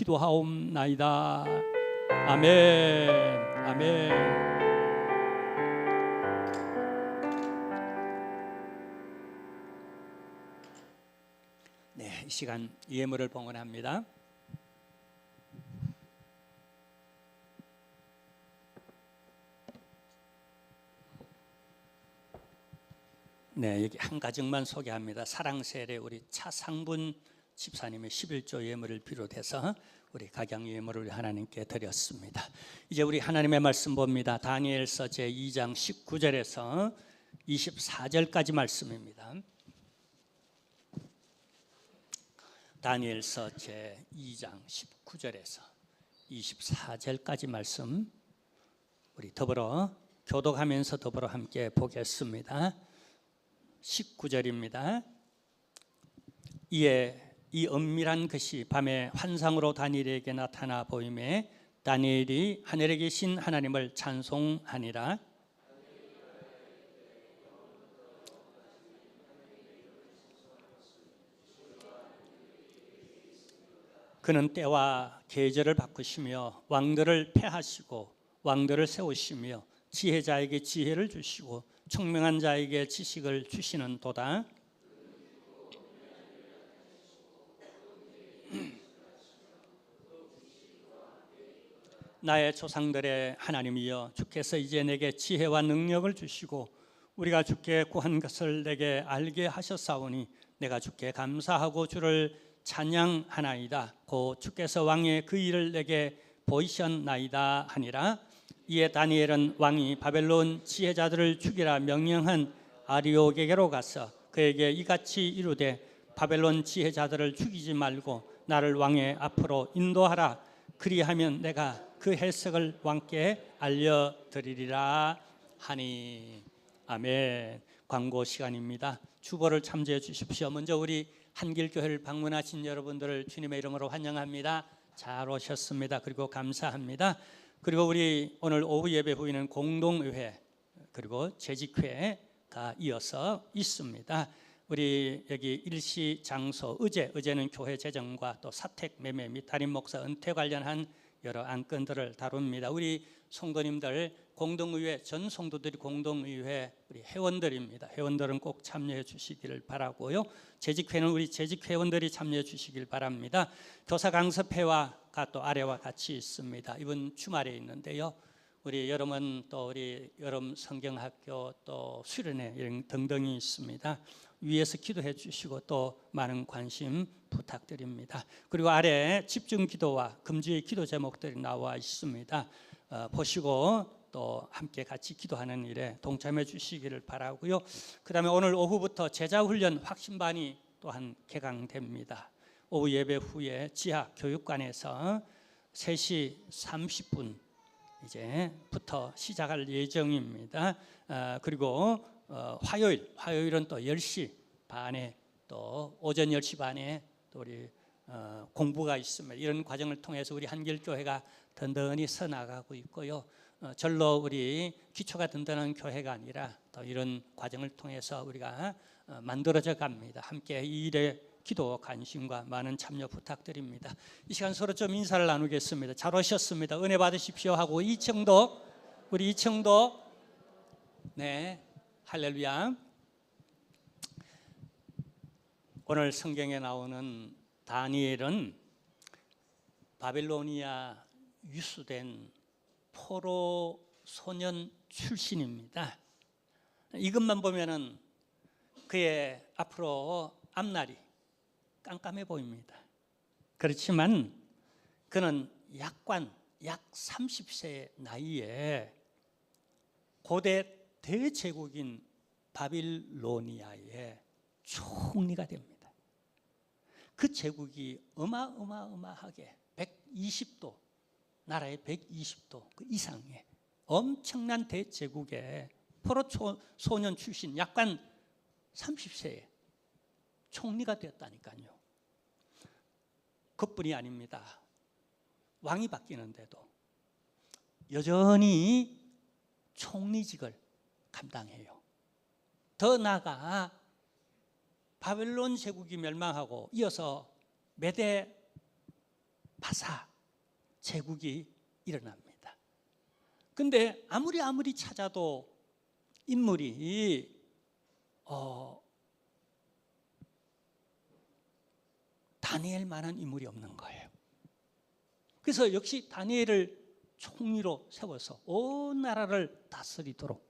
기도하옵나이다. 아멘. 아멘. 네, 이 시간 예물을 봉헌합니다. 네, 여기 한 가정만 소개합니다. 사랑세례 우리 차상분 집사님의 11조 예물을 비롯해서 우리 각양 예물을 하나님께 드렸습니다. 이제 우리 하나님의 말씀 봅니다. 다니엘서 제2장 19절에서 24절까지 말씀입니다. 다니엘서 제2장 19절에서 24절까지 말씀 우리 더불어 교독하면서 더불어 함께 보겠습니다. 19절입니다. 이에 이 은밀한 것이 밤에 환상으로 다니엘에게 나타나 보이매 다니엘이 하늘에 계신 하나님을 찬송하니라. 그는 때와 계절을 바꾸시며 왕들을 패하시고 왕들을 세우시며 지혜자에게 지혜를 주시고 총명한 자에게 지식을 주시는 도다. 나의 조상들의 하나님이여, 주께서 이제 내게 지혜와 능력을 주시고 우리가 주께 구한 것을 내게 알게 하셨사오니 내가 주께 감사하고 주를 찬양하나이다. 곧 주께서 왕의 그 일을 내게 보이셨나이다 하니라. 이에 다니엘은 왕이 바벨론 지혜자들을 죽이라 명령한 아리오게게로 가서 그에게 이같이 이르되 바벨론 지혜자들을 죽이지 말고 나를 왕의 앞으로 인도하라. 그리하면 내가 그 해석을 왕께 알려드리리라 하니. 아멘. 광고 시간입니다. 주보를 참조해 주십시오. 먼저 우리 한길교회를 방문하신 여러분들을 주님의 이름으로 환영합니다. 잘 오셨습니다. 그리고 감사합니다. 그리고 우리 오늘 오후 예배 후에는 공동의회 그리고 재직회가 이어서 있습니다. 우리 여기 일시 장소 의제는 교회 재정과 또 사택 매매 및 담임 목사 은퇴 관련한 여러 안건들을 다룹니다. 우리 성도님들 공동의회 전 성도들이 공동의회 우리 회원들입니다. 회원들은 꼭 참여해 주시기를 바라고요. 재직회는 우리 재직회원들이 참여해 주시길 바랍니다. 교사 강습회와가 또 아래와 같이 있습니다. 이번 주말에 있는데요. 우리 여름은 또 우리 여름 성경학교 또 수련회 이런 등등이 있습니다. 위에서 기도해 주시고 또 많은 관심 부탁드립니다. 그리고 아래 집중 기도와 금주의 기도 제목들이 나와 있습니다. 보시고 또 함께 같이 기도하는 일에 동참해 주시기를 바라고요. 그 다음에 오늘 오후부터 제자훈련 확신반이 또한 개강됩니다. 오후 예배 후에 지하 교육관에서 3시 30분 이제부터 시작할 예정입니다. 그리고 화요일은 또 10시 반에 또 오전 10시 반에 또 우리 공부가 있습니다. 이런 과정을 통해서 우리 한길교회가 든든히 서나가고 있고요. 절로 우리 기초가 든든한 교회가 아니라 또 이런 과정을 통해서 우리가 만들어져 갑니다. 함께 이 일에 기도 관심과 많은 참여 부탁드립니다. 이 시간 서로 좀 인사를 나누겠습니다. 잘 오셨습니다. 은혜 받으십시오 하고 우리 이청도 네 할렐루야. 오늘 성경에 나오는 다니엘은 바빌로니아 유수된 포로 소년 출신입니다. 이것만 보면은 그의 앞으로 앞날이 깜깜해 보입니다. 그렇지만 그는 약 30세의 나이에 고대 대제국인 바빌로니아의 총리가 됩니다. 그 제국이 어마어마하게 120도 나라의 120도 그 이상의 엄청난 대제국의 포로 소년 출신 약간 30세에 총리가 되었다니까요. 그뿐이 아닙니다. 왕이 바뀌는데도 여전히 총리직을 감당해요. 더 나아가 바벨론 제국이 멸망하고 이어서 메대 바사 제국이 일어납니다. 근데 아무리 찾아도 인물이 다니엘만한 인물이 없는 거예요. 그래서 역시 다니엘을 총리로 세워서 온 나라를 다스리도록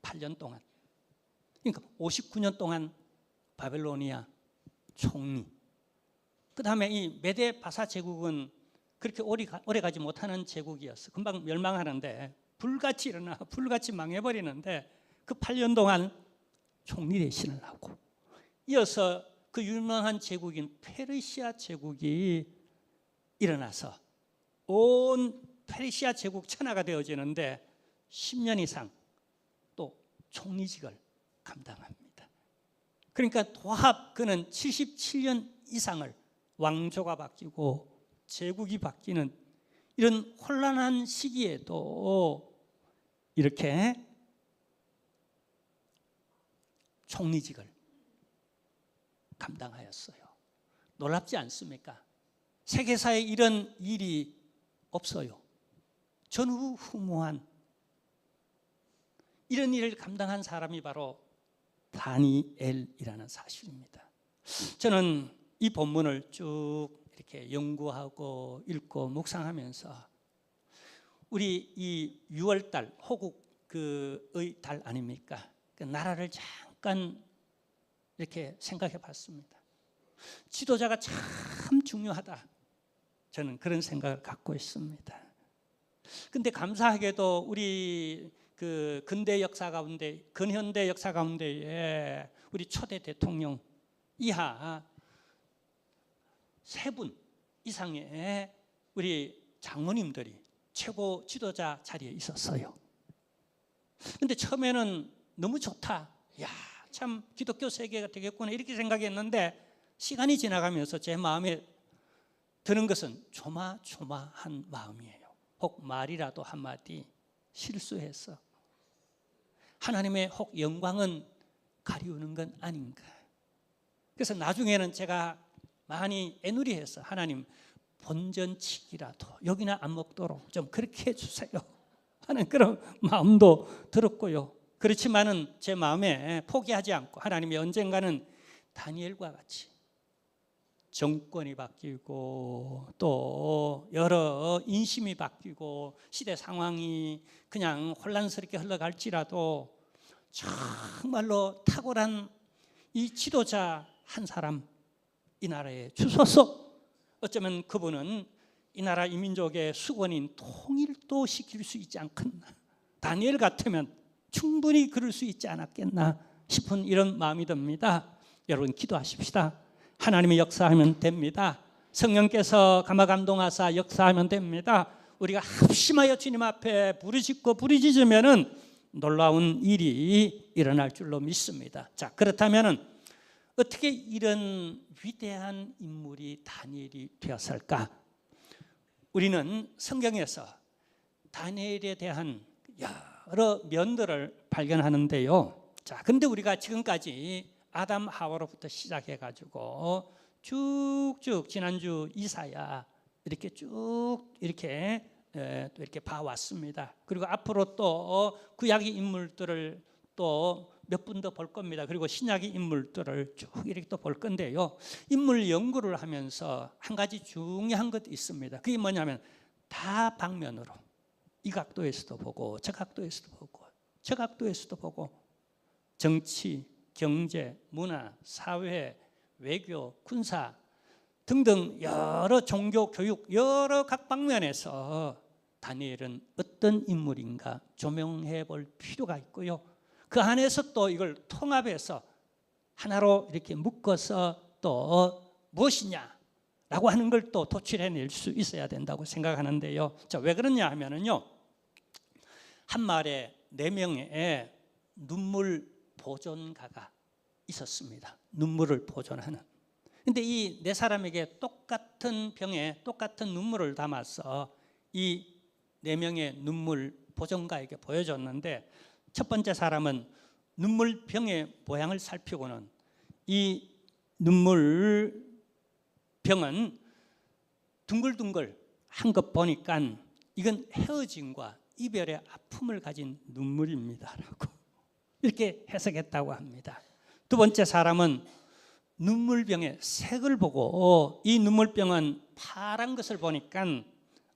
8년 동안, 그러니까 59년 동안 바벨로니아 총리. 그 다음에 이 메데 바사 제국은 그렇게 오래 가지 못하는 제국이었어. 금방 멸망하는데, 불같이 일어나 불같이 망해버리는데 그 8년 동안 총리 대신을 하고, 이어서 그 유명한 제국인 페르시아 제국이 일어나서 온 페르시아 제국 천하가 되어지는데 10년 이상 또 총리직을 감당합니다. 그러니까 도합 그는 77년 이상을 왕조가 바뀌고 제국이 바뀌는 이런 혼란한 시기에도 이렇게 총리직을 감당하였어요. 놀랍지 않습니까? 세계사에 이런 일이 없어요. 전후후무한 이런 일을 감당한 사람이 바로 다니엘이라는 사실입니다. 저는 이 본문을 쭉 이렇게 연구하고 읽고 묵상하면서 우리 이 6월달 호국의 달 아닙니까? 그 나라를 잠깐 이렇게 생각해 봤습니다. 지도자가 참 중요하다, 저는 그런 생각을 갖고 있습니다. 근데 감사하게도 우리 그 근대 역사 가운데, 근현대 역사 가운데에 우리 초대 대통령 이하 3분 이상의 우리 장로님들이 최고 지도자 자리에 있었어요. 근데 처음에는 너무 좋다, 야, 참 기독교 세계가 되겠구나 이렇게 생각했는데, 시간이 지나가면서 제 마음에 드는 것은 조마조마한 마음이에요. 혹 말이라도 한마디 실수해서 하나님의 혹 영광은 가리우는 건 아닌가. 그래서 나중에는 제가 많이 애누리해서 하나님 본전치기라도 여기나 안 먹도록 좀 그렇게 해주세요 하는 그런 마음도 들었고요. 그렇지만은 제 마음에 포기하지 않고 하나님이 언젠가는 다니엘과 같이 정권이 바뀌고 또 여러 인심이 바뀌고 시대 상황이 그냥 혼란스럽게 흘러갈지라도 정말로 탁월한 이 지도자 한 사람 이 나라에 주소서. 어쩌면 그분은 이 나라 이민족의 수건인 통일도 시킬 수 있지 않겠나, 다니엘 같으면 충분히 그럴 수 있지 않았겠나 싶은 이런 마음이 듭니다. 여러분 기도하십시다. 하나님이 역사하면 됩니다. 성령께서 감화감동하사 역사하면 됩니다. 우리가 합심하여 주님 앞에 부르짖고 부르짖으면은 놀라운 일이 일어날 줄로 믿습니다. 자, 그렇다면은 어떻게 이런 위대한 인물이 다니엘이 되었을까? 우리는 성경에서 다니엘에 대한 여러 면들을 발견하는데요. 자, 근데 우리가 지금까지 아담 하와로부터 시작해 가지고 쭉쭉 지난주 이사야 이렇게 쭉 이렇게 또 이렇게 봐왔습니다. 그리고 앞으로 또 구약의 인물들을 또 몇 분 더 볼 겁니다. 그리고 신약의 인물들을 쭉 이렇게 또 볼 건데요. 인물 연구를 하면서 한 가지 중요한 것이 있습니다. 그게 뭐냐면 다방면으로, 이 각도에서도 보고 저 각도에서도 보고 저 각도에서도 보고, 정치, 경제, 문화, 사회, 외교, 군사 등등 여러 종교, 교육 여러 각 방면에서 다니엘은 어떤 인물인가 조명해 볼 필요가 있고요. 그 안에서 또 이걸 통합해서 하나로 이렇게 묶어서 또 무엇이냐라고 하는 걸 또 도출해낼 수 있어야 된다고 생각하는데요. 자, 왜 그러냐 하면은요, 한 마을에 4명의 눈물 보존가가 있었습니다. 눈물을 보존하는. 근데 이 4사람에게 똑같은 병에 똑같은 눈물을 담아서 이 4명의 눈물 보존가에게 보여줬는데, 첫 번째 사람은 눈물병의 모양을 살피고는 이 눈물병은 둥글둥글 한 것 보니까 이건 헤어짐과 이별의 아픔을 가진 눈물입니다라고 이렇게 해석했다고 합니다. 두 번째 사람은 눈물병의 색을 보고 이 눈물병은 파란 것을 보니까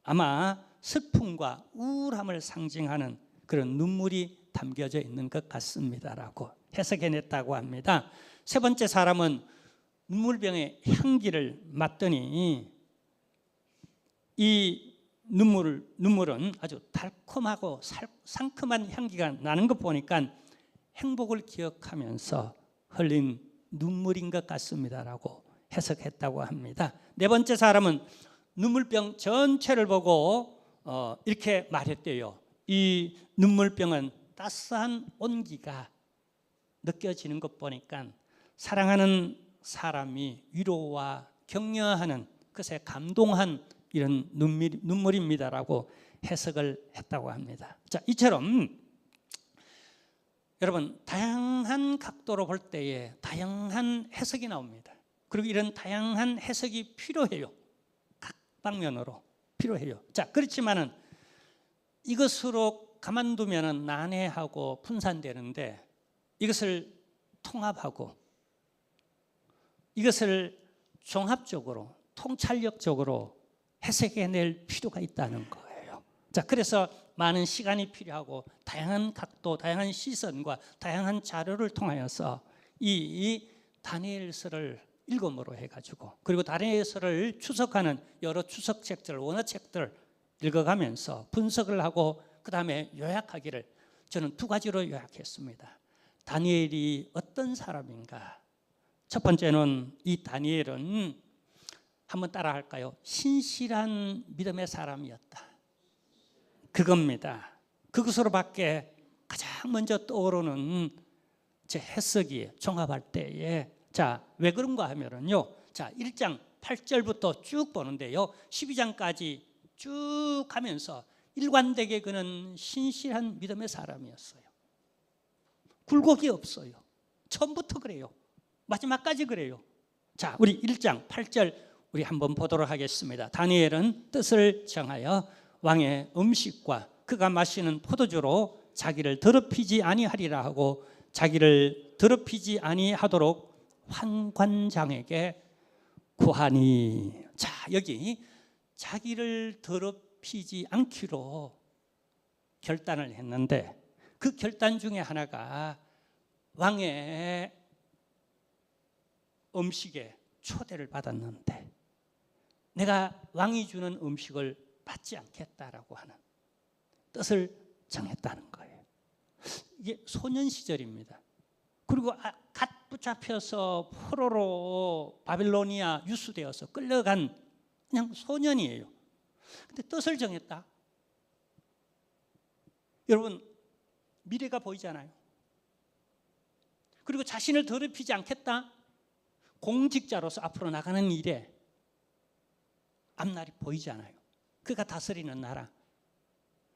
아마 슬픔과 우울함을 상징하는 그런 눈물이 담겨져 있는 것 같습니다라고 해석해냈다고 합니다. 세 번째 사람은 눈물병의 향기를 맡더니 이 눈물은 아주 달콤하고 상큼한 향기가 나는 것 보니까 행복을 기억하면서 흘린 눈물인 것 같습니다라고 해석했다고 합니다. 네 번째 사람은 눈물병 전체를 보고 이렇게 말했대요. 이 눈물병은 따스한 온기가 느껴지는 것 보니까 사랑하는 사람이 위로와 격려하는 것에 감동한 이런 눈물입니다라고 해석을 했다고 합니다. 자, 이처럼 여러분 다양한 각도로 볼 때에 다양한 해석이 나옵니다. 그리고 이런 다양한 해석이 필요해요. 각 방면으로 필요해요. 자, 그렇지만은 이것으로 가만두면은 난해하고 분산되는데 이것을 통합하고 이것을 종합적으로 통찰력적으로 해석해낼 필요가 있다는 거예요. 자, 그래서 많은 시간이 필요하고 다양한 각도, 다양한 시선과 다양한 자료를 통하여서 이 다니엘서를 읽음으로 해가지고 그리고 다니엘서를 추석하는 여러 추석책들, 원어책들 읽어가면서 분석을 하고 그 다음에 요약하기를 저는 두 가지로 요약했습니다. 다니엘이 어떤 사람인가? 첫 번째는 이 다니엘은 한번 따라 할까요? 신실한 믿음의 사람이었다. 그겁니다. 그것으로밖에 가장 먼저 떠오르는 제 해석이 종합할 때에 자, 왜 그런가 하면요. 자, 1장 8절부터 쭉 보는데요. 12장까지 쭉 가면서 일관되게 그는 신실한 믿음의 사람이었어요. 굴곡이 없어요. 처음부터 그래요. 마지막까지 그래요. 자, 우리 1장 8절 우리 한번 보도록 하겠습니다. 다니엘은 뜻을 정하여 왕의 음식과 그가 마시는 포도주로 자기를 더럽히지 아니하리라 하고 자기를 더럽히지 아니하도록 환관장에게 구하니. 자, 여기 자기를 더럽히지 않기로 결단을 했는데 그 결단 중에 하나가 왕의 음식에 초대를 받았는데 내가 왕이 주는 음식을 받지 않겠다라고 하는 뜻을 정했다는 거예요. 이게 소년 시절입니다. 그리고 갓 붙잡혀서 포로로 바빌로니아 유수되어서 끌려간 그냥 소년이에요. 근데 뜻을 정했다. 여러분 미래가 보이잖아요. 그리고 자신을 더럽히지 않겠다. 공직자로서 앞으로 나가는 일에 앞날이 보이잖아요. 그가 다스리는 나라,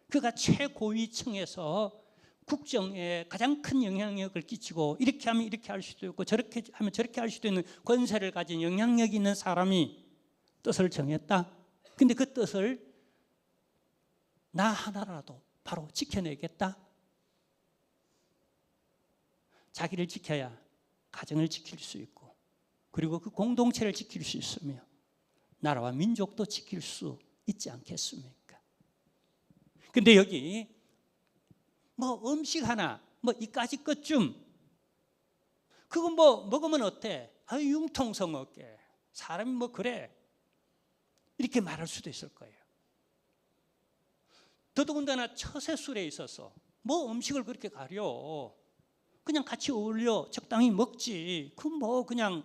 그가 최고위층에서 국정에 가장 큰 영향력을 끼치고 이렇게 하면 이렇게 할 수도 있고 저렇게 하면 저렇게 할 수도 있는 권세를 가진 영향력이 있는 사람이 뜻을 정했다. 근데 그 뜻을 나 하나라도 바로 지켜내겠다. 자기를 지켜야 가정을 지킬 수 있고 그리고 그 공동체를 지킬 수 있으며 나라와 민족도 지킬 수 있지 않겠습니까? 근데 여기 뭐 음식 하나 뭐 이까지 것쯤 그거 뭐 먹으면 어때? 아유 융통성 없게 사람이 뭐 그래 이렇게 말할 수도 있을 거예요. 더더군다나 처세술에 있어서 뭐 음식을 그렇게 가려 그냥 같이 어울려 적당히 먹지 그 뭐 그냥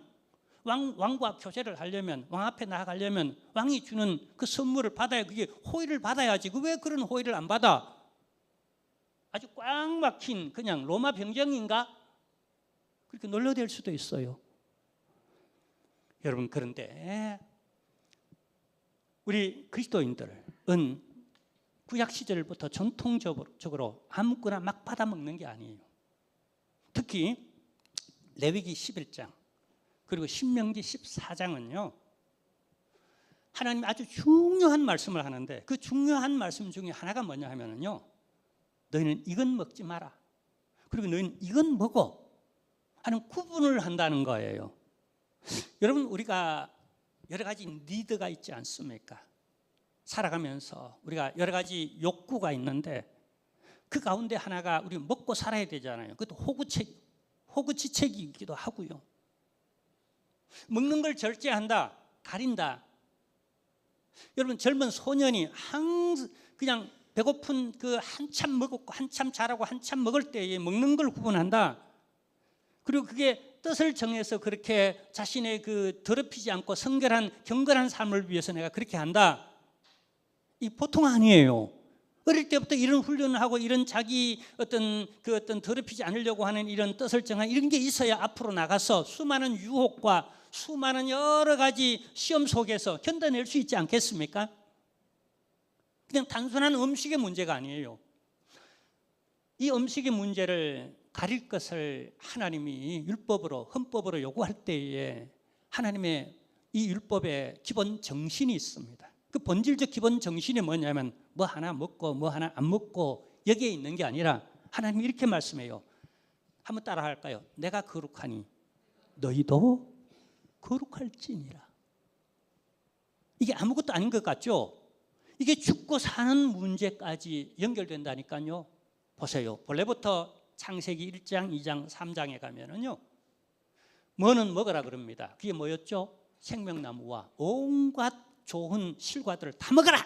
왕과 교제를 하려면 왕 앞에 나아가려면 왕이 주는 그 선물을 받아야 그게 호의를 받아야지 그 왜 그런 호의를 안 받아? 아주 꽉 막힌 그냥 로마 병정인가? 그렇게 놀려댈 수도 있어요. 여러분 그런데 우리 그리스도인들은 구약 시절부터 전통적으로 아무거나 막 받아먹는 게 아니에요. 특히 레위기 11장 그리고 신명기 14장은요 하나님이 아주 중요한 말씀을 하는데 그 중요한 말씀 중에 하나가 뭐냐 하면요, 너희는 이건 먹지 마라, 그리고 너희는 이건 먹어 하는 구분을 한다는 거예요. 여러분, 우리가 여러 가지 니드가 있지 않습니까? 살아가면서 우리가 여러 가지 욕구가 있는데 그 가운데 하나가 우리 먹고 살아야 되잖아요. 그것도 호구지책이기도 하고요. 먹는 걸 절제한다, 가린다. 여러분, 젊은 소년이 항상 그냥 배고픈 그 한참 먹었고 한참 자라고 한참 먹을 때에 먹는 걸 구분한다. 그리고 그게 뜻을 정해서 그렇게 자신의 그 더럽히지 않고 성결한 경건한 삶을 위해서 내가 그렇게 한다. 이 보통 아니에요. 어릴 때부터 이런 훈련을 하고 이런 자기 어떤 더럽히지 않으려고 하는 이런 뜻을 정한 이런 게 있어야 앞으로 나가서 수많은 유혹과 수많은 여러 가지 시험 속에서 견뎌낼 수 있지 않겠습니까? 그냥 단순한 음식의 문제가 아니에요. 이 음식의 문제를 가릴 것을 하나님이 율법으로, 헌법으로 요구할 때에 하나님의 이 율법의 기본 정신이 있습니다. 그 본질적 기본 정신이 뭐냐면 뭐 하나 먹고 뭐 하나 안 먹고 여기에 있는 게 아니라 하나님이 이렇게 말씀해요. 한번 따라 할까요? 내가 거룩하니 너희도 거룩할지니라. 이게 아무것도 아닌 것 같죠? 이게 죽고 사는 문제까지 연결된다니까요. 보세요. 본래부터 창세기 1장, 2장, 3장에 가면은요, 뭐는 먹으라 그럽니다. 그게 뭐였죠? 생명나무와 온갖 좋은 실과들을 다 먹어라.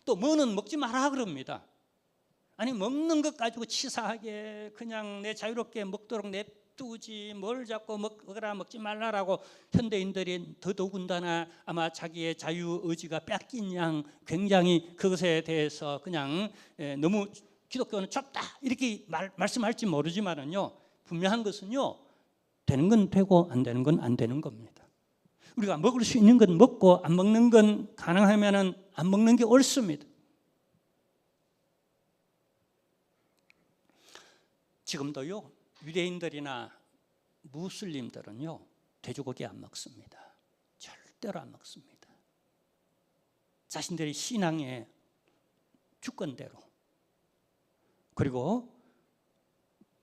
또 뭐는 먹지 마라 그럽니다. 아니, 먹는 것 가지고 치사하게 그냥 내 자유롭게 먹도록 냅두지 뭘 자꾸 먹어라 먹지 말라라고 현대인들이 더더군다나 아마 자기의 자유의지가 뺏긴 양 굉장히 그것에 대해서 그냥 너무 기독교는 좁다 이렇게 말씀할지 모르지만은요, 분명한 것은요, 되는 건 되고 안 되는 건 안 되는 겁니다. 우리가 먹을 수 있는 건 먹고 안 먹는 건 가능하면은 안 먹는 게 옳습니다. 지금도요, 유대인들이나 무슬림들은요, 돼지고기 안 먹습니다. 절대로 안 먹습니다. 자신들의 신앙의 주권대로. 그리고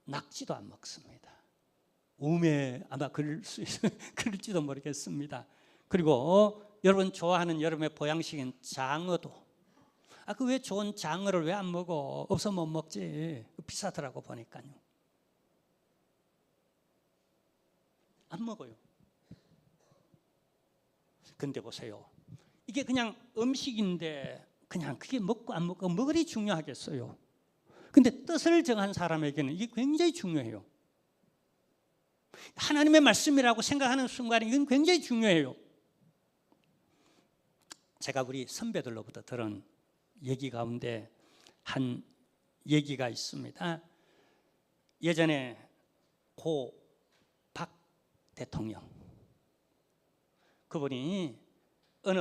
낙지도 안 먹습니다. 우메 아마 그럴지도 모르겠습니다. 그리고 여러분 좋아하는 여러분의 보양식인 장어도, 그 왜 좋은 장어를 왜 안 먹어? 없어 못 먹지. 비싸더라고 보니까요. 안 먹어요. 근데 보세요. 이게 그냥 음식인데 그냥 그게 먹고 안 먹고 먹으리 중요하겠어요. 근데 뜻을 정한 사람에게는 이게 굉장히 중요해요. 하나님의 말씀이라고 생각하는 순간에 이건 굉장히 중요해요. 제가 우리 선배들로부터 들은 얘기 가운데 한 얘기가 있습니다. 예전에 고 박 대통령, 그분이 어느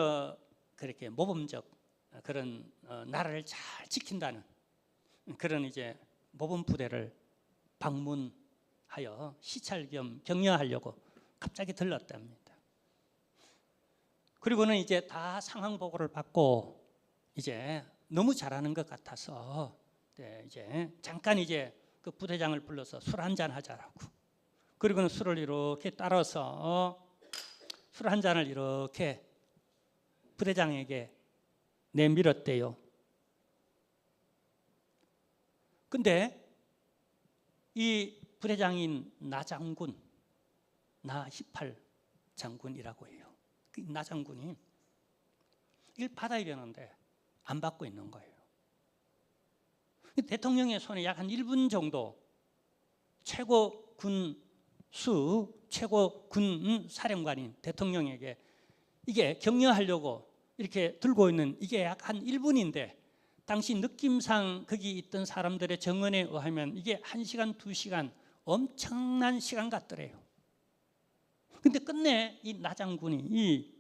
그렇게 모범적 그런 나라를 잘 지킨다는 그런 이제 모범 부대를 방문하여 시찰 겸 격려하려고 갑자기 들렀답니다. 그리고는 이제 다 상황 보고를 받고 이제 너무 잘하는 것 같아서 이제 잠깐 이제 그 부대장을 불러서 술 한잔 하자라고. 그리고는 술을 이렇게 따라서 술 한 잔을 이렇게 부대장에게 내밀었대요. 근데 이 부대장인 나장군, 나18 장군이라고 해요. 그 나장군이 이걸 받아야되는데 안 받고 있는 거예요. 대통령의 손에 약 한 1분 정도 최고 군 사령관인 대통령에게 이게 격려하려고 이렇게 들고 있는 이게 약 한 1분인데 당시 느낌상 거기 있던 사람들의 정언에 의하면 이게 1시간, 2시간 엄청난 시간 같더래요. 근데 끝내 이 나장군이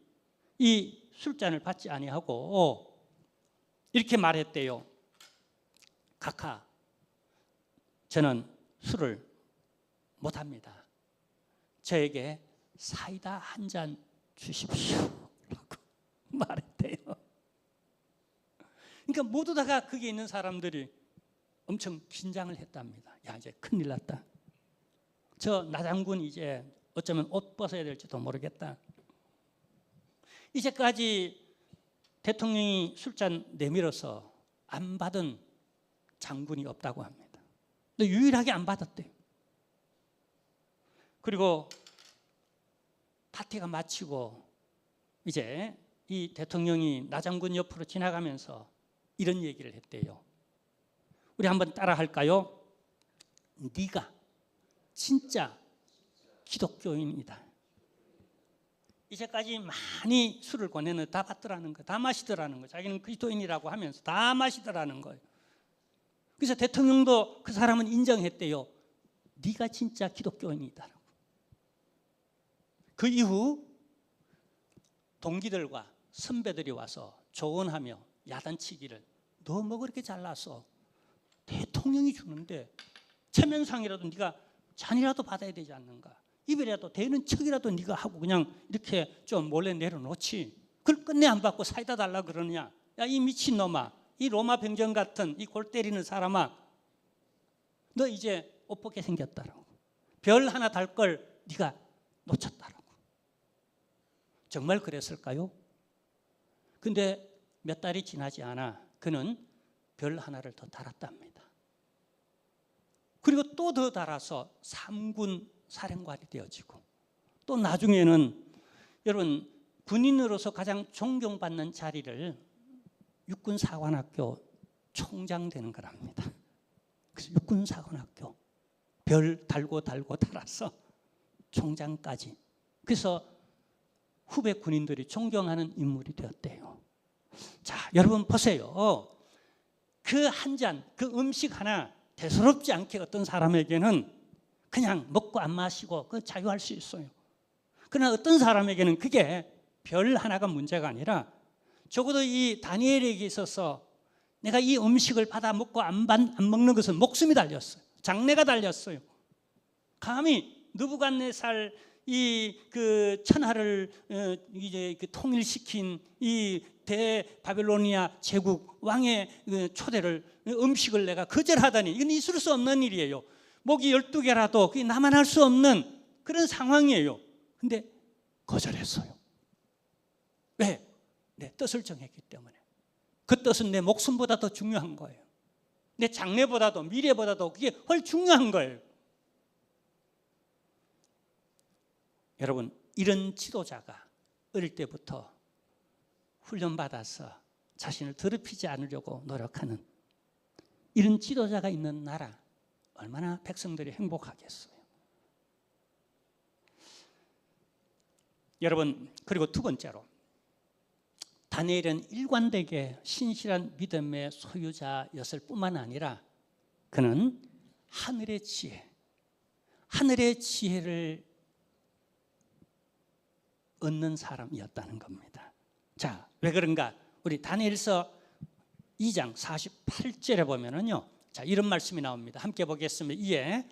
이 술잔을 받지 아니하고 이렇게 말했대요. 각하, 저는 술을 못합니다. 저에게 사이다 한 잔 주십시오 라고. 말했대요. 그러니까 모두 다가 거기에 있는 사람들이 엄청 긴장을 했답니다. 야, 이제 큰일 났다. 저 나장군 이제 어쩌면 옷 벗어야 될지도 모르겠다. 이제까지 대통령이 술잔 내밀어서 안 받은 장군이 없다고 합니다. 근데 유일하게 안 받았대요. 그리고 파티가 마치고 이제 이 대통령이 나장군 옆으로 지나가면서 이런 얘기를 했대요. 우리 한번 따라 할까요? 네가 진짜 기독교인이다. 이제까지 많이 술을 권해는 다 받더라는 거예요. 다 마시더라는 거예요. 자기는 그리스도인이라고 하면서 다 마시더라는 거예요. 그래서 대통령도 그 사람은 인정했대요. 네가 진짜 기독교인이다. 그 이후 동기들과 선배들이 와서 조언하며 야단치기를, 너 뭐 그렇게 잘났어? 대통령이 주는데 체면상이라도 네가 잔이라도 받아야 되지 않는가? 입이라도 되는 척이라도 네가 하고 그냥 이렇게 좀 몰래 내려놓지. 그걸 끝내 안 받고 사이다 달라 그러느냐? 야, 이 미친놈아, 이 로마 병정 같은 이 골 때리는 사람아, 너 이제 옷 벗게 생겼다라고. 별 하나 달 걸 네가 놓쳤다라고. 정말 그랬을까요? 근데 몇 달이 지나지 않아 그는 별 하나를 더 달았답니다. 그리고 또 더 달아서 3군 사령관이 되어지고, 또 나중에는 여러분 군인으로서 가장 존경받는 자리를 육군사관학교 총장 되는 거랍니다. 그래서 육군사관학교 별 달고 달아서 총장까지. 그래서 후배 군인들이 존경하는 인물이 되었대요. 자, 여러분 보세요. 그 한 잔, 그 음식 하나 대수롭지 않게 어떤 사람에게는 그냥 먹고 안 마시고 그 자유할 수 있어요. 그러나 어떤 사람에게는 그게 별 하나가 문제가 아니라, 적어도 이 다니엘에게 있어서 내가 이 음식을 받아 먹고 안 먹는 것은 목숨이 달렸어요. 장래가 달렸어요. 감히 느부갓네살 이 그 천하를 이제 그 통일시킨 이 대바벨로니아 제국 왕의 초대를, 음식을 내가 거절하다니, 이건 있을 수 없는 일이에요. 목이 12개라도 그게 나만 할 수 없는 그런 상황이에요. 근데 거절했어요. 왜? 내 뜻을 정했기 때문에. 그 뜻은 내 목숨보다 더 중요한 거예요. 내 장래보다도 미래보다도 그게 훨씬 중요한 거예요. 여러분, 이런 지도자가 어릴 때부터 훈련받아서 자신을 더럽히지 않으려고 노력하는 이런 지도자가 있는 나라, 얼마나 백성들이 행복하겠어요. 여러분, 그리고 두 번째로, 다니엘은 일관되게 신실한 믿음의 소유자였을 뿐만 아니라 그는 하늘의 지혜를 얻는 사람이었다는 겁니다. 자, 왜 그런가? 우리 다니엘서 2장 48절에 보면은요, 자, 이런 말씀이 나옵니다. 함께 보겠습니다. 이에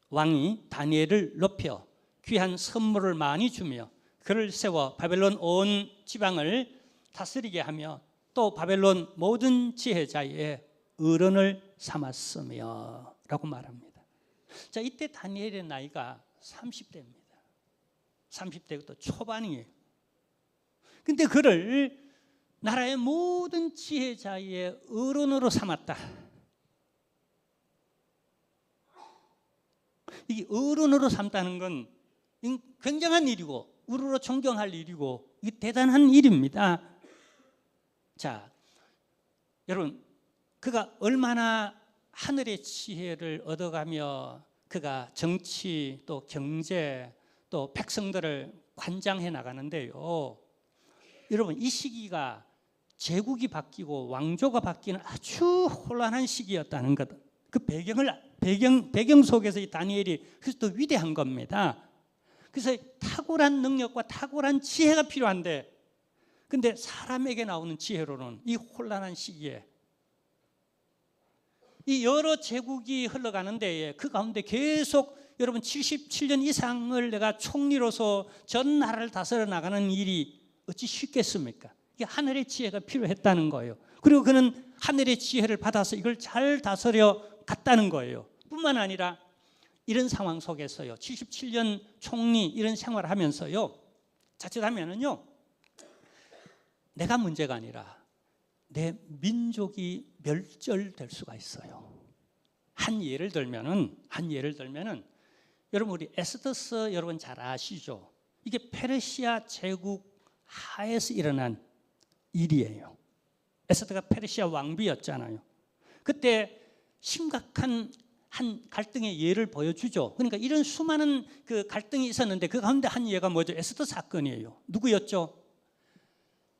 왕이 다니엘을 높여 귀한 선물을 많이 주며 그를 세워 바벨론 온 지방을 다스리게 하며 또 바벨론 모든 지혜자의 어른을 삼았으며 라고 말합니다. 자, 이때 다니엘의 나이가 30대입니다. 30대 초반이에요. 근데 그를 나라의 모든 지혜자의 어른으로 삼았다. 이 어른으로 삼다는 건 굉장한 일이고 우러러 존경할 일이고 이게 대단한 일입니다. 자, 여러분, 그가 얼마나 하늘의 지혜를 얻어가며 그가 정치 또 경제 또 백성들을 관장해 나가는데요. 여러분, 이 시기가 제국이 바뀌고 왕조가 바뀌는 아주 혼란한 시기였다는 것. 그 배경 속에서 이 다니엘이 그래서 더 위대한 겁니다. 그래서 탁월한 능력과 탁월한 지혜가 필요한데, 근데 사람에게 나오는 지혜로는 이 혼란한 시기에 이 여러 제국이 흘러가는 데에 그 가운데 계속 여러분 77년 이상을 내가 총리로서 전 나라를 다스려 나가는 일이 어찌 쉽겠습니까? 이게 하늘의 지혜가 필요했다는 거예요. 그리고 그는 하늘의 지혜를 받아서 이걸 잘 다스려 갔다는 거예요. 뿐만 아니라 이런 상황 속에서요, 77년 총리 이런 생활을 하면서요, 자칫하면은요, 내가 문제가 아니라 내 민족이 멸절될 수가 있어요. 한 예를 들면은 여러분, 우리 에스더서 여러분 잘 아시죠? 이게 페르시아 제국 하에서 일어난 일이에요. 에스더가 페르시아 왕비였잖아요. 그때 심각한 한 갈등의 예를 보여주죠. 그러니까 이런 수많은 그 갈등이 있었는데 그 가운데 한 예가 뭐죠? 에스더 사건이에요. 누구였죠?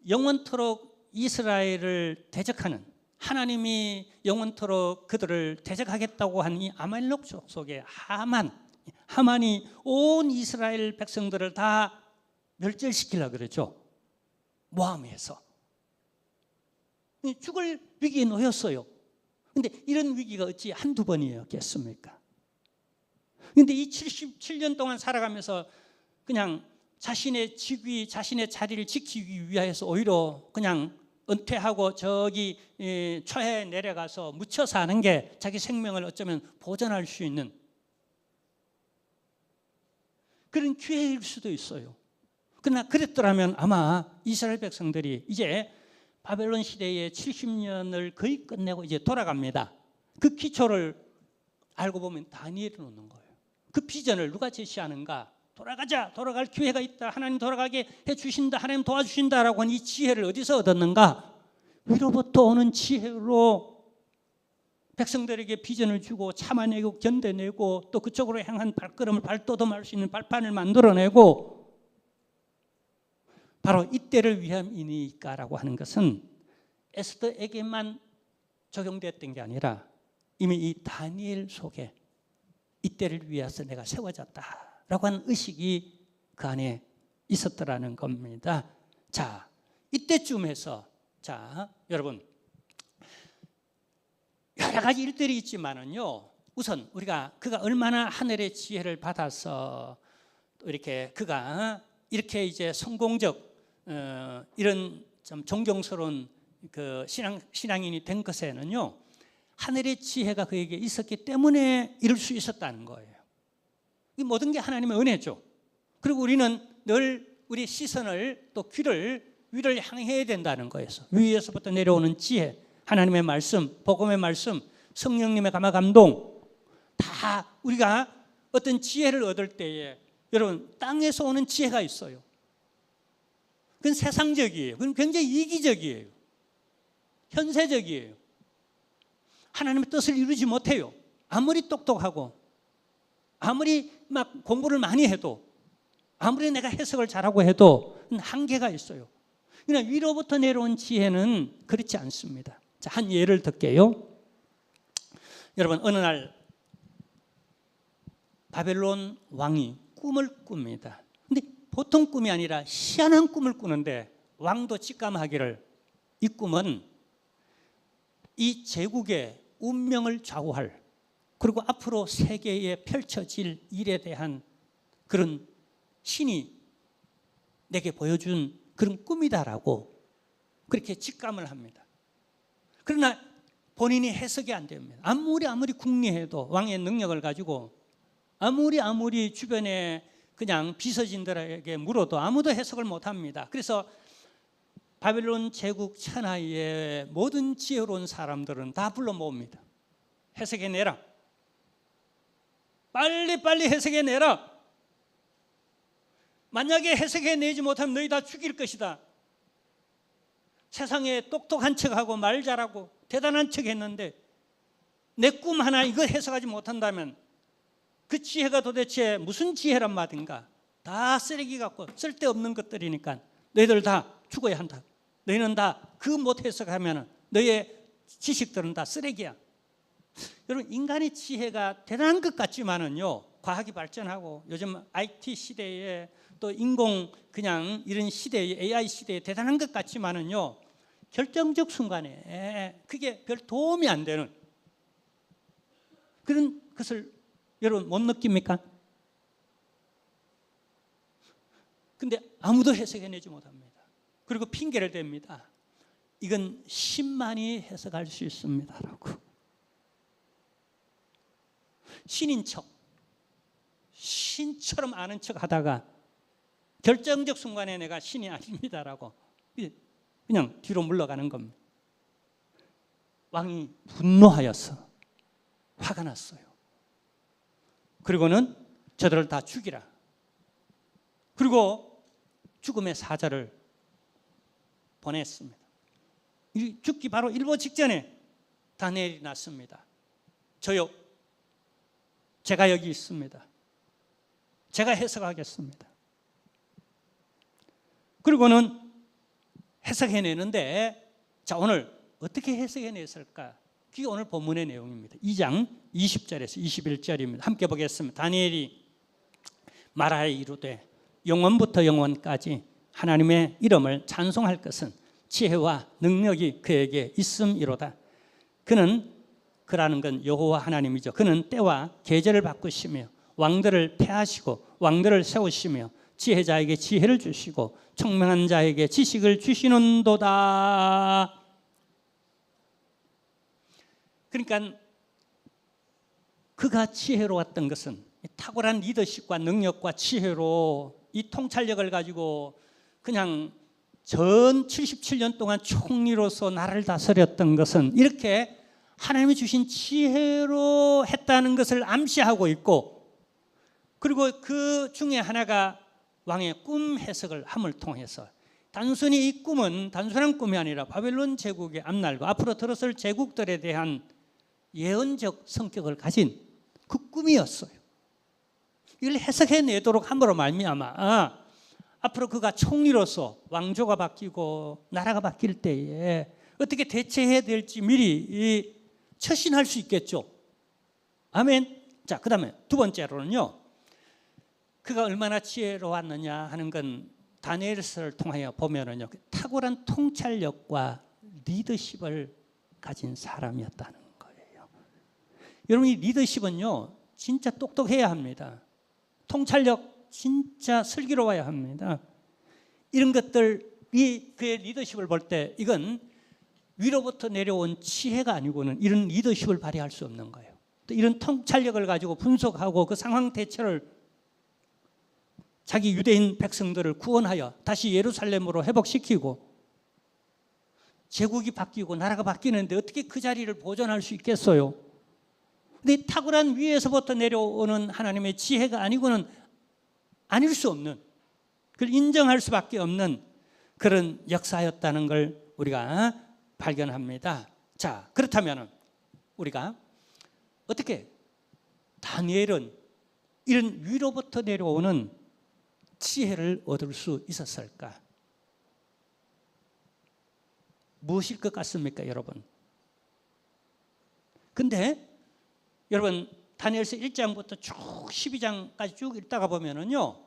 영원토록 이스라엘을 대적하는, 하나님이 영원토록 그들을 대적하겠다고 한 이 아말렉 족속의 하만이 온 이스라엘 백성들을 다 멸절시키려고 그러죠. 모함에서 죽을 위기에 놓였어요. 근데 이런 위기가 어찌 한두 번이었겠습니까? 근데 이 77년 동안 살아가면서 그냥 자신의 직위, 자신의 자리를 지키기 위해서 오히려 그냥 은퇴하고 저기 초해에 내려가서 묻혀 사는 게 자기 생명을 어쩌면 보존할 수 있는 그런 기회일 수도 있어요. 그러나 그랬더라면 아마 이스라엘 백성들이 이제 바벨론 시대의 70년을 거의 끝내고 이제 돌아갑니다. 그 기초를 알고 보면 다니엘이 놓는 거예요. 그 비전을 누가 제시하는가? 돌아갈 기회가 있다. 하나님 돌아가게 해주신다. 하나님 도와주신다라고 한 이 지혜를 어디서 얻었는가? 위로부터 오는 지혜로 백성들에게 비전을 주고 참아내고 견뎌내고 또 그쪽으로 향한 발걸음을 발돋움할 수 있는 발판을 만들어내고, 바로 이때를 위함이니까라고 하는 것은 에스더에게만 적용됐던 게 아니라 이미 이 다니엘 속에 이때를 위해서 내가 세워졌다라고 하는 의식이 그 안에 있었더라는 겁니다. 자, 이때쯤에서 여러분, 여러 가지 일들이 있지만은요, 우선 우리가 그가 얼마나 하늘의 지혜를 받아서 이렇게 그가 이렇게 이제 성공적 이런 좀 존경스러운 그 신앙인이 된 것에는요, 하늘의 지혜가 그에게 있었기 때문에 이룰 수 있었다는 거예요. 이 모든 게 하나님의 은혜죠. 그리고 우리는 늘 우리 시선을 또 귀를 위를 향해야 된다는 거예요. 위에서부터 내려오는 지혜, 하나님의 말씀, 복음의 말씀, 성령님의 감화 감동, 다 우리가 어떤 지혜를 얻을 때에 여러분 땅에서 오는 지혜가 있어요. 그건 세상적이에요. 그건 굉장히 이기적이에요. 현세적이에요. 하나님의 뜻을 이루지 못해요. 아무리 똑똑하고 아무리 막 공부를 많이 해도 아무리 내가 해석을 잘하고 해도 한계가 있어요. 그러나 위로부터 내려온 지혜는 그렇지 않습니다. 자, 한 예를 들게요. 여러분, 어느 날 바벨론 왕이 꿈을 꿉니다. 근데 보통 꿈이 아니라 희한한 꿈을 꾸는데 왕도 직감하기를 이 꿈은 이 제국의 운명을 좌우할, 그리고 앞으로 세계에 펼쳐질 일에 대한 그런 신이 내게 보여준 그런 꿈이다라고 그렇게 직감을 합니다. 그러나 본인이 해석이 안 됩니다. 아무리 궁리해도 왕의 능력을 가지고 아무리 주변에 그냥 비서진들에게 물어도 아무도 해석을 못합니다. 그래서 바벨론 제국 천하의 모든 지혜로운 사람들은 다 불러 모읍니다. 해석해내라. 빨리 해석해내라. 만약에 해석해내지 못하면 너희 다 죽일 것이다. 세상에 똑똑한 척하고 말 잘하고 대단한 척 했는데 내 꿈 하나 이거 해석하지 못한다면 그 지혜가 도대체 무슨 지혜란 말인가? 다 쓰레기 같고 쓸데없는 것들이니까 너희들 다 죽어야 한다. 너희는 다 그 못 해석하면 너희의 지식들은 다 쓰레기야. 여러분, 인간의 지혜가 대단한 것 같지만은요, 과학이 발전하고 요즘 IT 시대에 또 인공 그냥 이런 시대에 AI 시대에 대단한 것 같지만은요, 결정적 순간에 그게 별 도움이 안 되는 그런 것을 여러분 못 느낍니까? 근데 아무도 해석해내지 못합니다. 그리고 핑계를 댑니다. 이건 신만이 해석할 수 있습니다라고. 신인 척, 신처럼 아는 척 하다가 결정적 순간에 내가 신이 아닙니다라고 그냥 뒤로 물러가는 겁니다. 왕이 분노하여서 화가 났어요. 그리고는 저들을 다 죽이라. 그리고 죽음의 사자를 보냈습니다. 죽기 바로 일보 직전에 다니엘이 났습니다. 저요, 제가 여기 있습니다. 제가 해석하겠습니다. 그리고는 해석해내는데, 자, 오늘 어떻게 해석해냈을까? 그게 오늘 본문의 내용입니다. 2장 20절에서 21절입니다. 함께 보겠습니다. 다니엘이 말하여 이르되 영원부터 영원까지 하나님의 이름을 찬송할 것은 지혜와 능력이 그에게 있음이로다. 그라는 건 여호와 하나님이죠. 그는 때와 계절을 바꾸시며 왕들을 폐하시고 왕들을 세우시며 지혜자에게 지혜를 주시고 총명한 자에게 지식을 주시는도다. 그러니까 그가 지혜로웠던 것은 탁월한 리더십과 능력과 지혜로 이 통찰력을 가지고 그냥 전 77년 동안 총리로서 나라를 다스렸던 것은 이렇게 하나님이 주신 지혜로 했다는 것을 암시하고 있고, 그리고 그 중에 하나가 왕의 꿈 해석을 함을 통해서 단순히 이 꿈은 단순한 꿈이 아니라 바벨론 제국의 앞날과 앞으로 들어설 제국들에 대한 예언적 성격을 가진 그 꿈이었어요. 이걸 해석해내도록 함으로 말미암아 앞으로 그가 총리로서 왕조가 바뀌고 나라가 바뀔 때에 어떻게 대처해야 될지 미리 처신할 수 있겠죠. 아멘. 자, 그 다음에 두 번째로는요, 그가 얼마나 지혜로웠느냐 하는 건 다니엘서를 통하여 보면은요, 탁월한 통찰력과 리더십을 가진 사람이었다는 거예요. 여러분, 이 리더십은요 진짜 똑똑해야 합니다. 통찰력 진짜 슬기로워야 합니다. 이런 것들이 그의 리더십을 볼 때 이건 위로부터 내려온 지혜가 아니고는 이런 리더십을 발휘할 수 없는 거예요. 또 이런 통찰력을 가지고 분석하고 그 상황 대처를 자기 유대인 백성들을 구원하여 다시 예루살렘으로 회복시키고 제국이 바뀌고 나라가 바뀌는데 어떻게 그 자리를 보존할 수 있겠어요? 근데 탁월한 위에서부터 내려오는 하나님의 지혜가 아니고는 아닐 수 없는, 그걸 인정할 수밖에 없는 그런 역사였다는 걸 우리가 발견합니다. 자, 그렇다면 우리가 어떻게 다니엘은 이런 위로부터 내려오는 지혜를 얻을 수 있었을까? 무엇일 것 같습니까, 여러분? 근데 여러분, 다니엘서 1장부터 쭉 12장까지 쭉 읽다가 보면은요,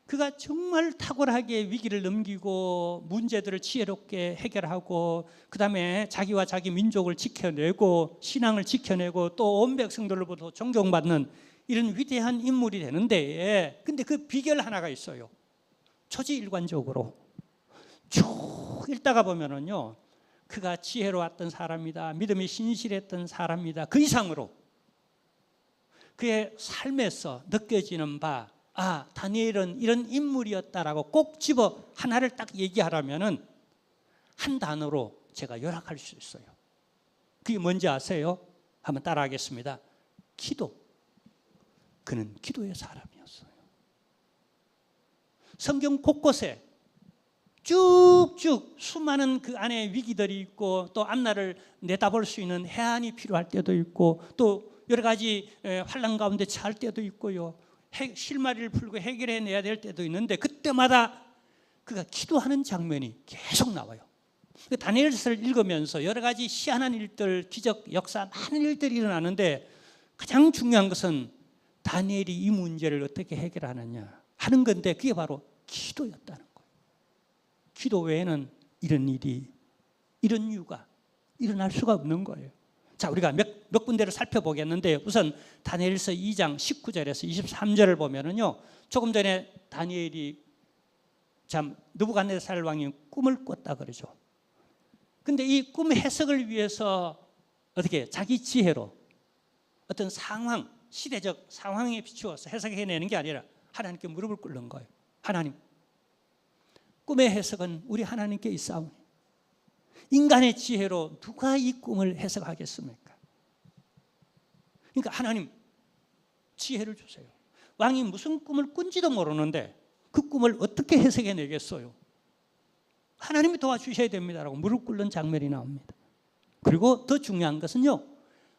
그가 정말 탁월하게 위기를 넘기고 문제들을 지혜롭게 해결하고 그 다음에 자기와 자기 민족을 지켜내고 신앙을 지켜내고 또 온 백성들로부터 존경받는 이런 위대한 인물이 되는데, 근데 그 비결 하나가 있어요. 초지일관적으로 쭉 읽다가 보면은요, 그가 지혜로웠던 사람이다, 믿음이 신실했던 사람이다, 그 이상으로 그의 삶에서 느껴지는 바, 다니엘은 이런 인물이었다라고 꼭 집어 하나를 딱 얘기하라면은 한 단어로 제가 요약할 수 있어요. 그게 뭔지 아세요? 한번 따라하겠습니다. 기도. 그는 기도의 사람이었어요. 성경 곳곳에 쭉쭉 수많은 그 안에 위기들이 있고 또 앞날을 내다볼 수 있는 해안이 필요할 때도 있고 또 여러 가지 환난 가운데 처할 때도 있고요, 실마리를 풀고 해결해내야 될 때도 있는데 그때마다 그가 기도하는 장면이 계속 나와요. 다니엘서를 읽으면서 여러 가지 희한한 일들, 기적, 역사, 많은 일들이 일어나는데 가장 중요한 것은 다니엘이 이 문제를 어떻게 해결하느냐 하는 건데 그게 바로 기도였다는 거예요. 기도 외에는 이런 일이, 이런 이유가 일어날 수가 없는 거예요. 자, 우리가 몇 군데를 살펴보겠는데 우선 다니엘서 2장 19절에서 23절을 보면은요, 조금 전에 다니엘이 참 느부갓네살 왕이 꿈을 꿨다 그러죠. 근데 이 꿈 해석을 위해서 어떻게 자기 지혜로 어떤 상황, 시대적 상황에 비추어서 해석해내는 게 아니라 하나님께 무릎을 꿇는 거예요. 하나님, 꿈의 해석은 우리 하나님께 있사오니 인간의 지혜로 누가 이 꿈을 해석하겠습니까? 그러니까 하나님, 지혜를 주세요. 왕이 무슨 꿈을 꾼지도 모르는데 그 꿈을 어떻게 해석해내겠어요? 하나님이 도와주셔야 됩니다라고 무릎 꿇는 장면이 나옵니다. 그리고 더 중요한 것은요,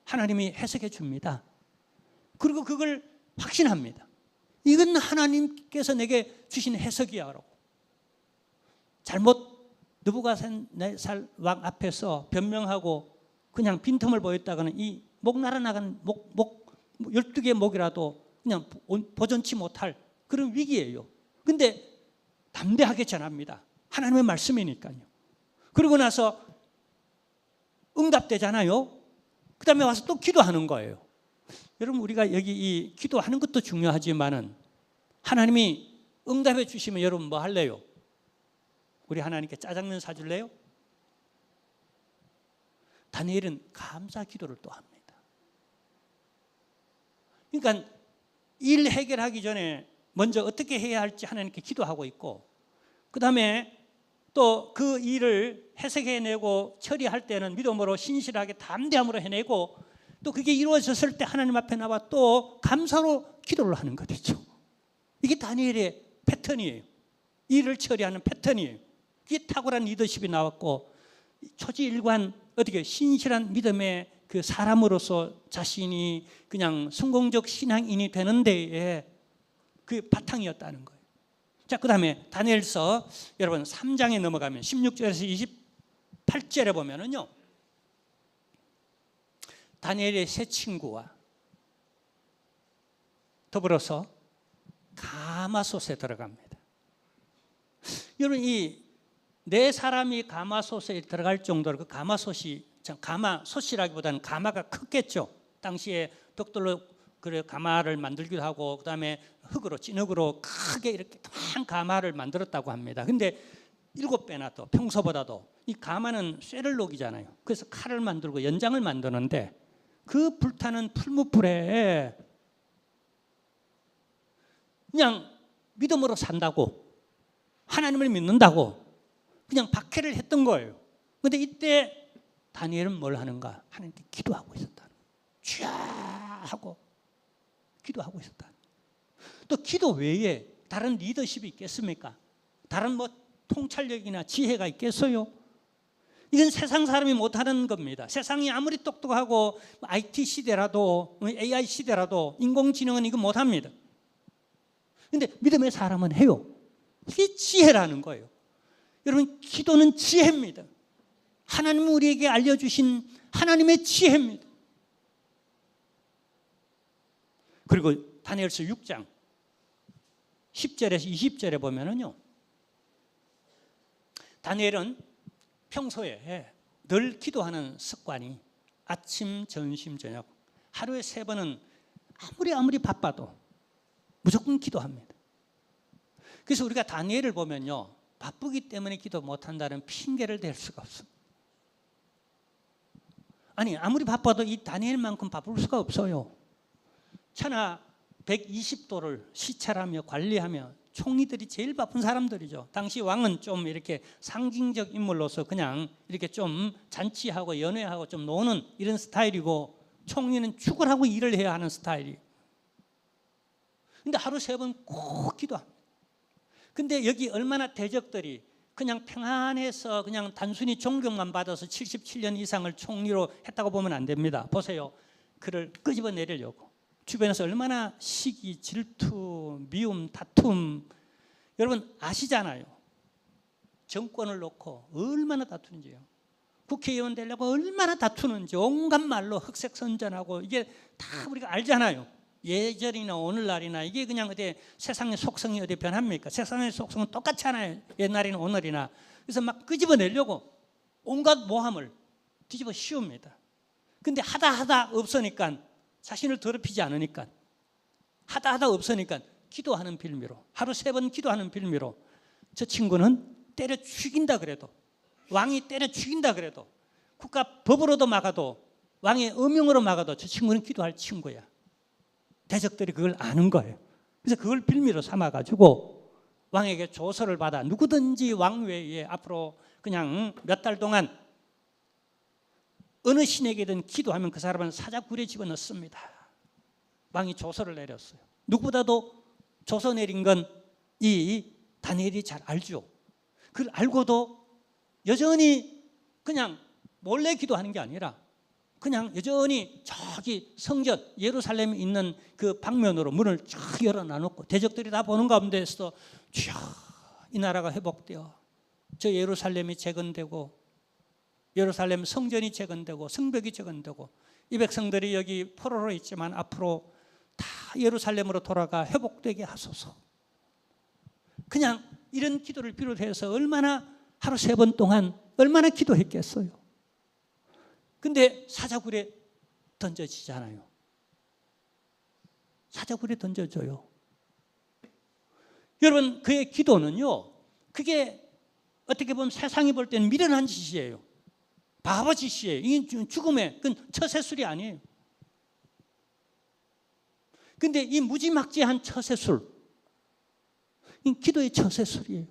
하나님이 해석해 줍니다. 그리고 그걸 확신합니다. 이건 하나님께서 내게 주신 해석이야라고. 잘못 느부갓네살 왕 앞에서 변명하고 그냥 빈틈을 보였다가는 이 목 날아나간 12개의 목이라도 그냥 보존치 못할 그런 위기예요. 근데 담대하게 전합니다. 하나님의 말씀이니까요. 그러고 나서 응답되잖아요. 그 다음에 와서 또 기도하는 거예요. 여러분, 우리가 여기 이 기도하는 것도 중요하지만은 하나님이 응답해 주시면 여러분 뭐 할래요? 우리 하나님께 짜장면 사줄래요? 다니엘은 감사 기도를 또 합니다. 그러니까 일 해결하기 전에 먼저 어떻게 해야 할지 하나님께 기도하고 있고, 그 다음에 또 그 일을 해석해내고 처리할 때는 믿음으로 신실하게 담대함으로 해내고, 또 그게 이루어졌을 때 하나님 앞에 나와 또 감사로 기도를 하는 것이죠. 이게 다니엘의 패턴이에요. 일을 처리하는 패턴이에요. 이게 탁월한 리더십이 나왔고, 초지일관 어떻게 신실한 믿음의 그 사람으로서 자신이 그냥 성공적 신앙인이 되는 데에 그 바탕이었다는 거예요. 자, 그 다음에 다니엘서 여러분 3장에 넘어가면 16절에서 28절에 보면은요, 다니엘의 세 친구와 더불어서 가마솥에 들어갑니다. 여러분, 이 네 사람이 가마솥에 들어갈 정도로 그 가마솥이, 가마솥이라기보다는 가마가 컸겠죠. 당시에 벽돌로 그 가마를 만들기도 하고, 그 다음에 흙으로, 찐흙으로 크게 이렇게 큰 가마를 만들었다고 합니다. 근데 7배나 더 평소보다도. 이 가마는 쇠를 녹이잖아요. 그래서 칼을 만들고 연장을 만드는데 그 불타는 풀무불에 그냥 믿음으로 산다고, 하나님을 믿는다고 그냥 박해를 했던 거예요. 그런데 이때 다니엘은 뭘 하는가? 하나님께 기도하고 있었다. 쥐야 하고 기도하고 있었다. 또 기도 외에 다른 리더십이 있겠습니까? 다른 뭐 통찰력이나 지혜가 있겠어요? 이건 세상 사람이 못하는 겁니다. 세상이 아무리 똑똑하고 IT 시대라도 AI 시대라도 인공지능은 이거 못합니다. 그런데 믿음의 사람은 해요. 이게 지혜라는 거예요. 여러분, 기도는 지혜입니다. 하나님이 우리에게 알려주신 하나님의 지혜입니다. 그리고 다니엘서 6장 10절에서 20절에 보면은요, 다니엘은 평소에 늘 기도하는 습관이 아침, 점심, 저녁 하루에 3번은 아무리 바빠도 무조건 기도합니다. 그래서 우리가 다니엘을 보면요, 바쁘기 때문에 기도 못한다는 핑계를 댈 수가 없습니다. 아니, 아무리 바빠도 이 다니엘만큼 바쁠 수가 없어요. 천하 120도를 시찰하며 관리하며 총리들이 제일 바쁜 사람들이죠. 당시 왕은 좀 이렇게 상징적 인물로서 그냥 이렇게 좀 잔치하고 연회하고 좀 노는 이런 스타일이고, 총리는 축을하고 일을 해야 하는 스타일이에요. 근데 하루 3번 꼭 기도합니다. 근데 여기 얼마나 대적들이 그냥 평안해서 그냥 단순히 존경만 받아서 77년 이상을 총리로 했다고 보면 안 됩니다. 보세요. 그를 끄집어내려고 주변에서 얼마나 시기, 질투, 미움, 다툼, 여러분 아시잖아요. 정권을 놓고 얼마나 다투는지요. 국회의원 되려고 얼마나 다투는지 온갖 말로 흑색선전하고, 이게 다 우리가 알잖아요. 예전이나 오늘날이나 이게 그냥 어디 세상의 속성이 어디 변합니까? 세상의 속성은 똑같잖아요. 옛날이나 오늘이나. 그래서 막 끄집어내려고 온갖 모함을 뒤집어 씌웁니다. 근데 하다 없으니까, 자신을 더럽히지 않으니까, 하다 없으니까 기도하는 빌미로, 하루 3번 기도하는 빌미로 저 친구는 때려 죽인다 그래도, 왕이 때려 죽인다 그래도, 국가 법으로도 막아도, 왕의 어명으로 막아도 저 친구는 기도할 친구야. 대적들이 그걸 아는 거예요. 그래서 그걸 빌미로 삼아가지고 왕에게 조서를 받아 누구든지 왕 외에 앞으로 그냥 몇 달 동안 어느 신에게든 기도하면 그 사람은 사자굴에 집어넣습니다. 왕이 조서를 내렸어요. 누구보다도 조서 내린 건 이 다니엘이 잘 알죠. 그걸 알고도 여전히 그냥 몰래 기도하는 게 아니라 그냥 여전히 저기 성전 예루살렘에 있는 그 방면으로 문을 쫙 열어놔놓고 대적들이 다 보는 가운데서 주여, 이 나라가 회복되어 저 예루살렘이 재건되고 예루살렘 성전이 재건되고 성벽이 재건되고 이 백성들이 여기 포로로 있지만 앞으로 다 예루살렘으로 돌아가 회복되게 하소서. 그냥 이런 기도를 비롯해서 얼마나 하루 3번 동안 얼마나 기도했겠어요. 근데 사자굴에 던져지잖아요. 사자굴에 던져져요. 여러분, 그의 기도는요, 그게 어떻게 보면 세상이 볼 때는 미련한 짓이에요. 바보 짓이에요. 이게 죽음의 그건 처세술이 아니에요. 근데 이 무지막지한 처세술, 이 기도의 처세술이에요.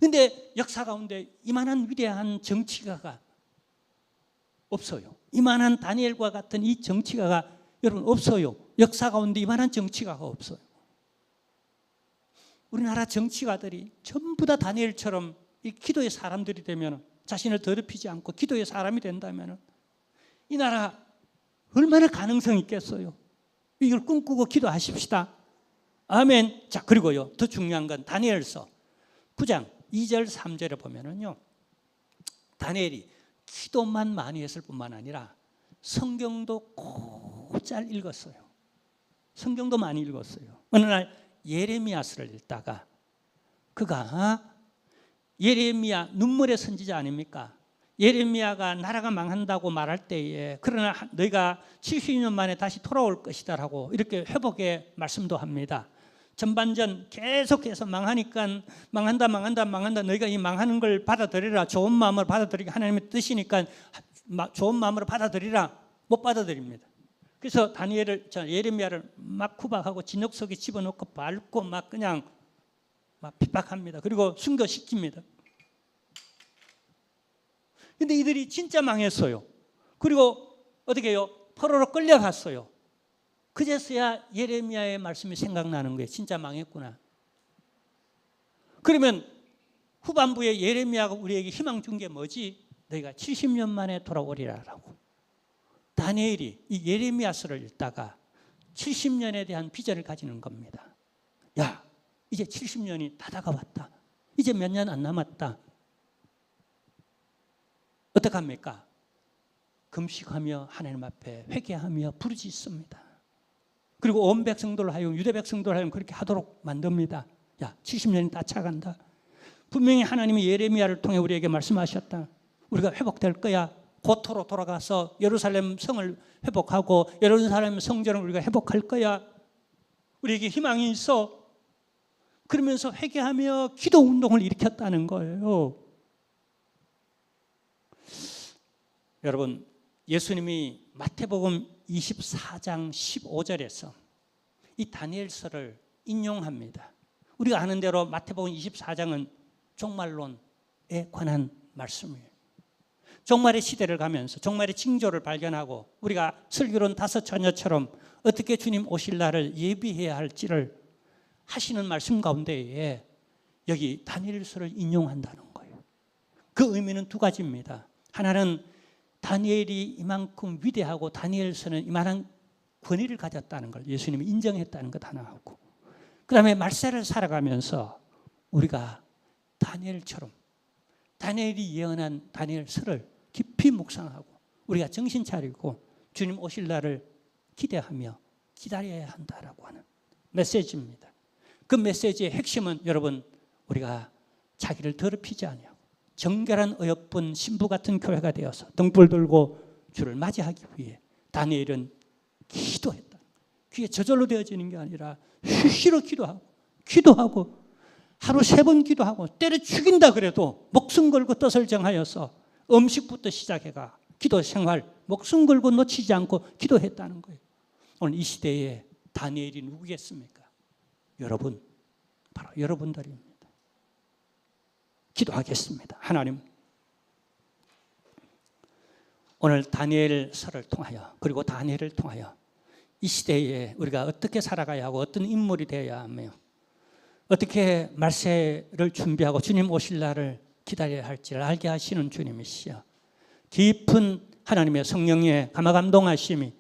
근데 역사 가운데 이만한 위대한 정치가가 없어요. 이만한 다니엘과 같은 이 정치가가 여러분 없어요. 역사 가운데 이만한 정치가가 없어요. 우리나라 정치가들이 전부 다 다니엘처럼 이 기도의 사람들이 되면, 자신을 더럽히지 않고 기도의 사람이 된다면 이 나라 얼마나 가능성이 있겠어요. 이걸 꿈꾸고 기도하십시다. 아멘. 자, 그리고요, 더 중요한 건 다니엘서 9장 2절 3절에 보면은요, 다니엘이 기도만 많이 했을 뿐만 아니라 성경도 곧잘 읽었어요. 성경도 많이 읽었어요. 어느 날 예레미야서를 읽다가 그가 예레미야, 눈물의 선지자 아닙니까? 예레미야가 나라가 망한다고 말할 때에 그러나 너희가 70년 만에 다시 돌아올 것이다라고 이렇게 회복의 말씀도 합니다. 전반전 계속해서 망하니까 망한다 너희가 이 망하는 걸 받아들이라, 좋은 마음으로 받아들이기 하나님의 뜻이니까 좋은 마음으로 받아들이라. 못 받아들입니다. 그래서 예레미야를 막 구박하고 진흙 속에 집어넣고 밟고 막 그냥 막 핍박합니다. 그리고 순교시킵니다. 근데 이들이 진짜 망했어요. 그리고 어떻게 해요? 포로로 끌려갔어요. 그제서야 예레미야의 말씀이 생각나는 거예요. 진짜 망했구나. 그러면 후반부에 예레미야가 우리에게 희망 준 게 뭐지? 너희가 70년 만에 돌아오리라라고. 다니엘이 이 예레미야서를 읽다가 70년에 대한 비전을 가지는 겁니다. 야, 이제 70년이 다 다가왔다. 이제 몇 년 안 남았다. 어떡합니까? 금식하며 하나님 앞에 회개하며 부르짖습니다. 그리고 온 백성들로 하여금, 유대 백성들로 하여금 그렇게 하도록 만듭니다. 야, 70년이 다 차간다. 분명히 하나님이 예레미야를 통해 우리에게 말씀하셨다. 우리가 회복될 거야. 고토로 돌아가서 예루살렘 성을 회복하고 예루살렘 성전을 우리가 회복할 거야. 우리에게 희망이 있어. 그러면서 회개하며 기도 운동을 일으켰다는 거예요. 여러분, 예수님이 마태복음 24장 15절에서 이 다니엘서를 인용합니다. 우리가 아는 대로 마태복음 24장은 종말론에 관한 말씀이에요. 종말의 시대를 가면서 종말의 징조를 발견하고 우리가 슬기로운 5 처녀처럼 어떻게 주님 오실 날을 예비해야 할지를 하시는 말씀 가운데에 여기 다니엘서를 인용한다는 거예요. 그 의미는 2가지입니다. 하나는 다니엘이 이만큼 위대하고 다니엘서는 이만한 권위를 가졌다는 걸 예수님이 인정했다는 것 하나 하고, 그 다음에 말세를 살아가면서 우리가 다니엘처럼 다니엘이 예언한 다니엘서를 깊이 묵상하고 우리가 정신 차리고 주님 오실 날을 기대하며 기다려야 한다라고 하는 메시지입니다. 그 메시지의 핵심은 여러분, 우리가 자기를 더럽히지 아니하고 정결한 어여쁜 신부 같은 교회가 되어서 등불 들고 주를 맞이하기 위해 다니엘은 기도했다. 그게 저절로 되어지는 게 아니라 수시로 기도하고 하루 3번 기도하고 때려 죽인다 그래도 목숨 걸고 뜻을 정하여서 음식부터 시작해가 기도 생활 목숨 걸고 놓치지 않고 기도했다는 거예요. 오늘 이 시대에 다니엘이 누구겠습니까? 여러분, 바로 여러분들입니다. 기도하겠습니다. 하나님, 오늘 다니엘서를 통하여 그리고 다니엘을 통하여 이 시대에 우리가 어떻게 살아가야 하고 어떤 인물이 되어야 하며 어떻게 말세를 준비하고 주님 오실 날을 기다려야 할지를 알게 하시는 주님이시여, 깊은 하나님의 성령의 감화감동하심이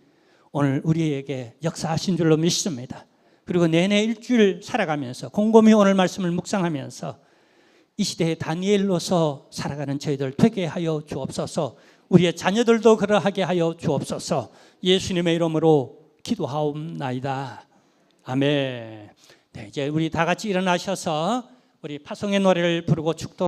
오늘 우리에게 역사하신 줄로 믿습니다. 그리고 내내 일주일 살아가면서 곰곰이 오늘 말씀을 묵상하면서 이 시대의 다니엘로서 살아가는 저희들 되게 하여 주옵소서. 우리의 자녀들도 그러하게 하여 주옵소서. 예수님의 이름으로 기도하옵나이다. 아멘. 네, 이제 우리 다 같이 일어나셔서 우리 파송의 노래를 부르고 축도